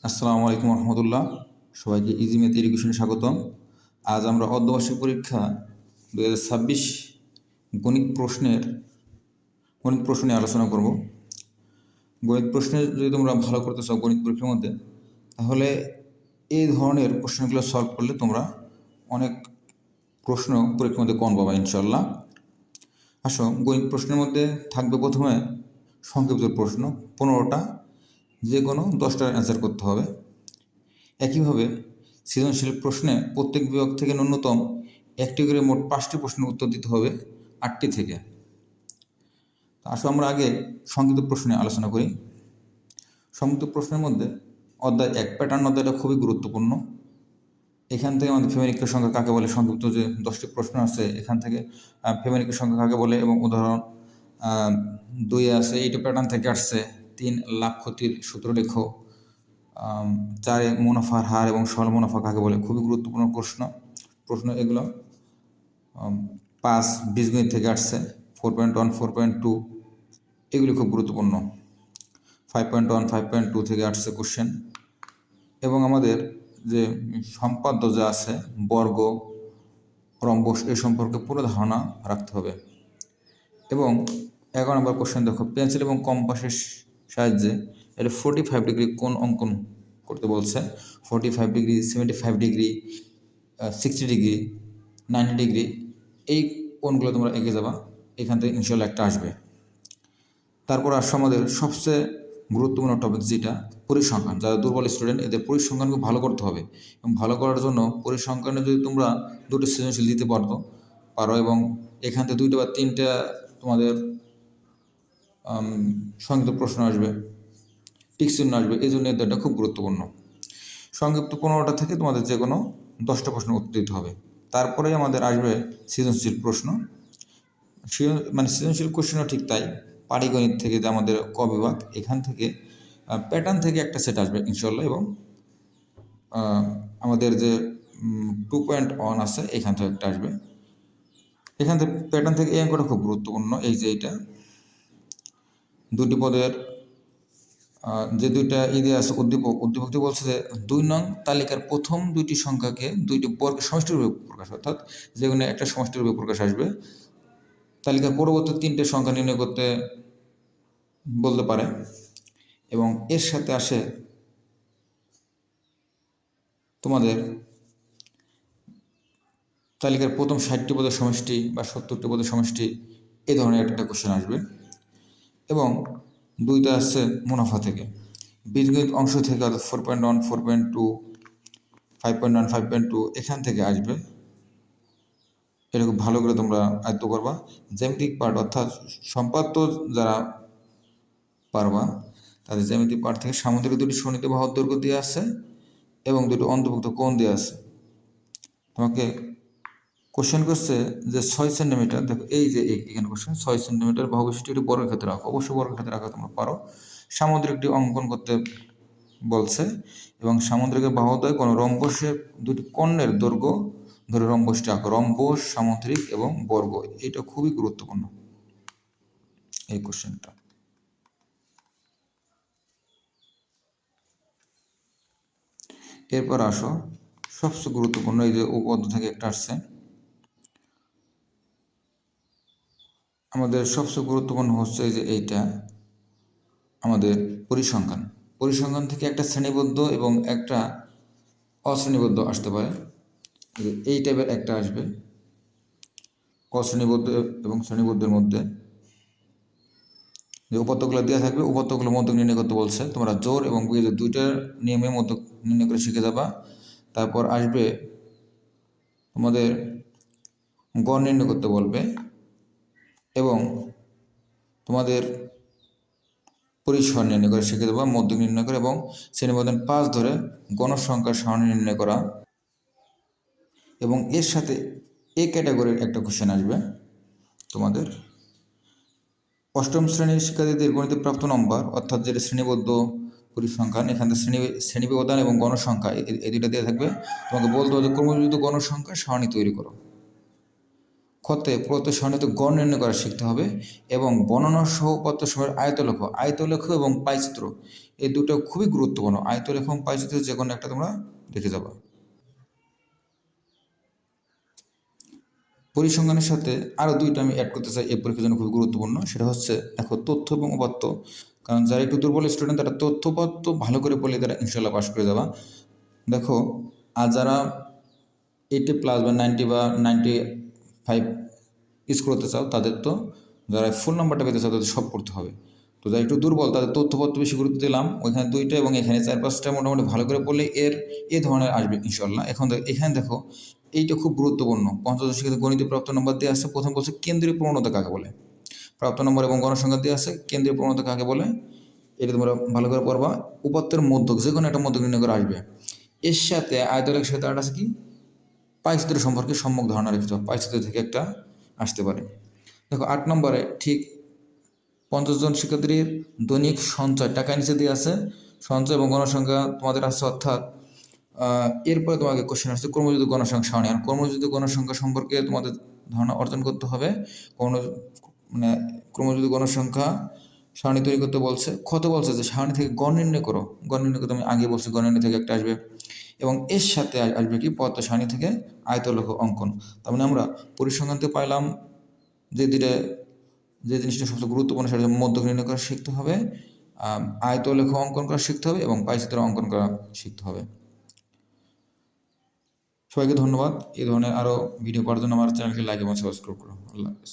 আসসালামু আলাইকুম রহমতুল্লাহ। সবাইকে ইজি ম্যাথ এডুকেশনে স্বাগতম। আজ আমরা অর্ধবার্ষিক পরীক্ষা 2026 গণিত প্রশ্নের গণিত প্রশ্ন নিয়ে আলোচনা করব। গণিত প্রশ্নে যদি তোমরা ভালো করতে চাও গণিত পরীক্ষার মধ্যে, তাহলে এই ধরনের প্রশ্নগুলো সলভ করলে তোমরা অনেক প্রশ্ন পরীক্ষার মধ্যে কম পাবা ইনশাল্লাহ। আসো, গণিত প্রশ্নের মধ্যে থাকবে প্রথমে সংক্ষিপ্ত প্রশ্ন 15টা, যে কোনো 10টার অ্যান্সার করতে হবে। একইভাবে সৃজনশীল প্রশ্নে প্রত্যেক বিভাগ থেকে ন্যূনতম একটি করে মোট 5টি প্রশ্নের উত্তর দিতে হবে 8টি থেকে। আসলে আমরা আগে সংক্ষিপ্ত প্রশ্ন নিয়ে আলোচনা করি। সংক্ষিপ্ত প্রশ্নের মধ্যে অধ্যায় 1 প্যাটার্ন অধ্যায়টা খুবই গুরুত্বপূর্ণ। এখান থেকে আমাদের ফেমিনিকের সংখ্যা কাকে বলে, সংক্ষিপ্ত যে 10টি প্রশ্ন আছে এখান থেকে ফেমিনিকের সংখ্যা কাকে বলে এবং উদাহরণ 2 আছে, এইটা প্যাটার্ন থেকে আসছে। 3 লাভ ক্ষতির সূত্র লেখো। 4 মুনাফার হার এবং সরল মুনাফা কাকে বলে, খুবই গুরুত্বপূর্ণ প্রশ্ন এগুলো। 5 বীজগণিত থেকে আসছে। 4.1 4.2 এগুলি খুব গুরুত্বপূর্ণ। 5.1 5.2 থেকে আসছে কোশ্চেন। এবং আমাদের যে সম্পাদ্য যা আছে বর্গ, রম্বস এ সম্পর্কে পুরো ধারণা রাখতে হবে। এবং 11 নম্বর কোশ্চেন দেখো, পেন্সিল এবং কম্পাসের সাহায্যে এটা 45 ডিগ্রি কোণ অঙ্কন করতে বলছে। 45 ডিগ্রি, 75 ডিগ্রি, 60 ডিগ্রি, 90 ডিগ্রি, এই কোণগুলো তোমরা এঁকে যাবা, এখান থেকে ইনশাল্লাহ একটা আসবে। তারপর আসছে আমাদের সবচেয়ে গুরুত্বপূর্ণ টপিক, যেটা পরিসংখ্যান। যারা দুর্বল স্টুডেন্ট এদের পরিসংখ্যান খুব ভালো করতে হবে। এবং ভালো করার জন্য পরিসংখ্যানে যদি তোমরা 2টি সৃজনশীল দিতে পারো এবং এখান থেকে 2টা বা 3টা তোমাদের সংক্ষিপ্ত প্রশ্ন আসবে, টিক চিহ্ন আসবে, এই জন্য এদেরটা খুব গুরুত্বপূর্ণ। সংক্ষিপ্ত 15টা থেকে তোমাদের যে কোনো 10টা প্রশ্ন উত্তর দিতে হবে। তারপরেই আমাদের আসবে সৃজনশীল প্রশ্ন। সৃজনশীল কোশ্চেনও ঠিক তাই। পাটিগণিত থেকে যে আমাদের ক বিভাগ, এখান থেকে প্যাটার্ন থেকে একটা সেট আসবে ইনশাল্লাহ। এবং আমাদের যে 2.1 আছে এখান থেকে একটা আসবে। এখান থেকে প্যাটার্ন থেকে এই অঙ্কটা খুব গুরুত্বপূর্ণ। এই যে এইটা 2টি পদের যে 2টা ইদে আছে উদ্দীপকটি বলছে যে 2 নং তালিকার প্রথম 2টি সংখ্যাকে 2টি বর্গের সমষ্টির রূপে প্রকাশ, অর্থাৎ যেগুলো একটা সমষ্টির রূপে প্রকাশ আসবে। তালিকার পরবর্তী 3টে সংখ্যা নির্ণয় করতে বলতে পারে। এবং এর সাথে আসে তোমাদের তালিকার প্রথম 60টি পদের সমষ্টি বা 70টি পদের সমষ্টি, এই ধরনের একটা কোশ্চেন আসবে। এবং 2টা আসছে মুনাফা থেকে, বীজগণিত অংশ থেকে, অর্থাৎ 4.1 4.2 5.1 5.2 এখান থেকে আসবে। এটা খুব ভালো করে তোমরা আয়ত্ত করবা। জ্যামিতিক পার্ট, অর্থাৎ সম্পাদ্য যারা পারবা তাদের জ্যামিতিক পার্ট থেকে সামুদ্রিক 2টি সন্নিহিত বাহুর দৈর্ঘ্য দিয়ে আছে এবং 2টি অন্তর্ভুক্ত কোণ দিয়ে আছে। তোমাকে কোশ্চেন করছে যে 6 সেন্টিমিটার, দেখো এই যে এখানে কোশ্চেন 6 সেন্টিমিটার বাহু বিশিষ্ট একটি বর্গের ক্ষেত্রে রাখো, অবশ্যই বর্গের ক্ষেত্রে রাখা তোমরা পারো। সামুদ্রিকটি অঙ্কন করতে বলছে এবং সামুদ্রিকের বাহুদ্বয় কোনো রম্বসের 2টি কর্ণের দৈর্ঘ্য ধরে রম্বসটি আঁকো। রম্বস, সামুদ্রিক এবং বর্গ, এটা খুবই গুরুত্বপূর্ণ এই কোশ্চেনটা। এরপর আসো সবচেয়ে গুরুত্বপূর্ণ, এই যে উপপাদ্য থেকে একটা আসছে। আমাদের সবচেয়ে গুরুত্বপূর্ণ হচ্ছে এই যে এইটা আমাদের পরিসংখ্যান থেকে একটা শ্রেণীবদ্ধ এবং একটা অশ্রেণীবদ্ধ আসতে পারে। এই টাইপের একটা আসবে অশ্রেণীবদ্ধ এবং শ্রেণীবদ্ধের মধ্যে যে উপাত্তগুলো দেওয়া থাকবে, উপাত্তগুলো মধ্যক নির্ণয় করতে বলছে। তোমরা জোর এবং বিয়োগ 2টার নিয়মের মধ্যক নির্ণয় করে শিখে যাবা। তারপর আসবে তোমাদের গড় নির্ণয় করতে বলবে এবং তোমাদের পরিসর নির্ণয় করে শিখে দেবা, মধ্যক নির্ণয় করে এবং শ্রেণীবদ্ধ 5 ধরে গণসংখ্যার সারণী নির্ণয় করা। এবং এর সাথে এ ক্যাটাগরির একটা কোশ্চেন আসবে তোমাদের। 8ম শ্রেণীর শিক্ষার্থীদের গণিতে প্রাপ্ত নম্বর, অর্থাৎ যেটা শ্রেণীবদ্ধ পরিসংখ্যান, এখানে শ্রেণী ব্যবধান এবং গণসংখ্যা এই 2টা দেওয়া থাকবে। তোমাকে বলতে হবে ক্রমযুক্ত গণসংখ্যার সারণী তৈরি করো। ক্ষতে প্রদত্ত সারণীতে গড় নির্ণয় করা শিখতে হবে এবং বর্ণনা সহ উপাত্ত সময়ের আয়তলেখ এবং পাইচিত্র, এই দুটো খুবই গুরুত্বপূর্ণ। আয়তরেখা এবং পাইচিত্র যে কোনো একটা তোমরা দেখে যাবা। পরিসংখ্যানের সাথে আরও দুইটা আমি অ্যাড করতে চাই এই পরীক্ষার জন্য খুবই গুরুত্বপূর্ণ। সেটা হচ্ছে দেখো তথ্য এবং উপাত্ত। কারণ যারা একটু দুর্বল স্টুডেন্ট তারা তথ্য উপাত্ত ভালো করে পড়লে তারা ইনশাল্লাহ পাস করে যাবা। দেখো আর যারা 80+ বা 90 বা 95 স্কোর করতে চাও তাদের তো যারা ফুল নাম্বারটা পেতে চাও তাদের সব করতে হবে। তো যারা একটু দুর্বল তাদের তথ্যপত্র বেশি গুরুত্ব দিলাম, ওইখানে 2টা এবং এখানে 4-5টা মোটামুটি ভালো করে পড়লে এই ধরনের আসবে ইনশাল্লাহ। এখানে দেখো এইটা খুব গুরুত্বপূর্ণ। পঞ্চম শিক্ষার্থী গণিতে প্রাপ্ত নম্বর দিয়ে আছে। প্রথম বলছে কেন্দ্রীয় প্রবণতা কাকে বলে, প্রাপ্ত নম্বর এবং গণসংখ্যা দিয়ে আছে। কেন্দ্রীয় প্রবণতা কাকে বলে এটা তোমরা ভালো করে পড়বা। উপাত্তের মধ্যক যে কোনো একটা মধ্যক নির্ণয় করে আসবে। এর সাথে আয়তরেখার সাথে আর আছে কি পাইচিত্র সম্পর্কে সম্যক ধারণা রেখেছ, পাইচিত্র থেকে একটা আসতে পারে। দেখো 8 নম্বরে ঠিক 50 জন শিক্ষার্থীর দৈনিক সঞ্চয় টাকা নিচে দিয়ে আছে। সঞ্চয় এবং গণসংখ্যা তোমাদের আছে, অর্থাৎ এরপরে তোমাকে কোশ্চেন আসছে কর্মযোগ্য গণসংখ্যা সারণী। আর কর্মযোগ্য গণসংখ্যা সম্পর্কে তোমাদের ধারণা অর্জন করতে হবে। কর্মযোগ্য গণসংখ্যা সারণী তৈরি করতে বলছে। কত বলছে যে সারণী থেকে গড় নির্ণয় করো। গড় নির্ণয় করতে আমি আগে বলছি গড় নির্ণয় থেকে একটা আসবে এবং এর সাথে আসবে কি পদার্থ সারণী থেকে আয়তলেখ অঙ্কন। তার মানে আমরা পরিসংখ্যান থেকে পাইলাম যে জিনিসটা সবচেয়ে গুরুত্বপূর্ণ সেটা মধ্যক নির্ণয় করা শিখতে হবে, আয়তলেখ অঙ্কন করা শিখতে হবে এবং পাইচিত্র অঙ্কন করা শিখতে হবে। সবাইকে ধন্যবাদ। এই ধরনের আরও ভিডিও পাওয়ার জন্য আমার চ্যানেলকে লাইক এবং সাবস্ক্রাইব করো। আল্লাহ হাফেজ।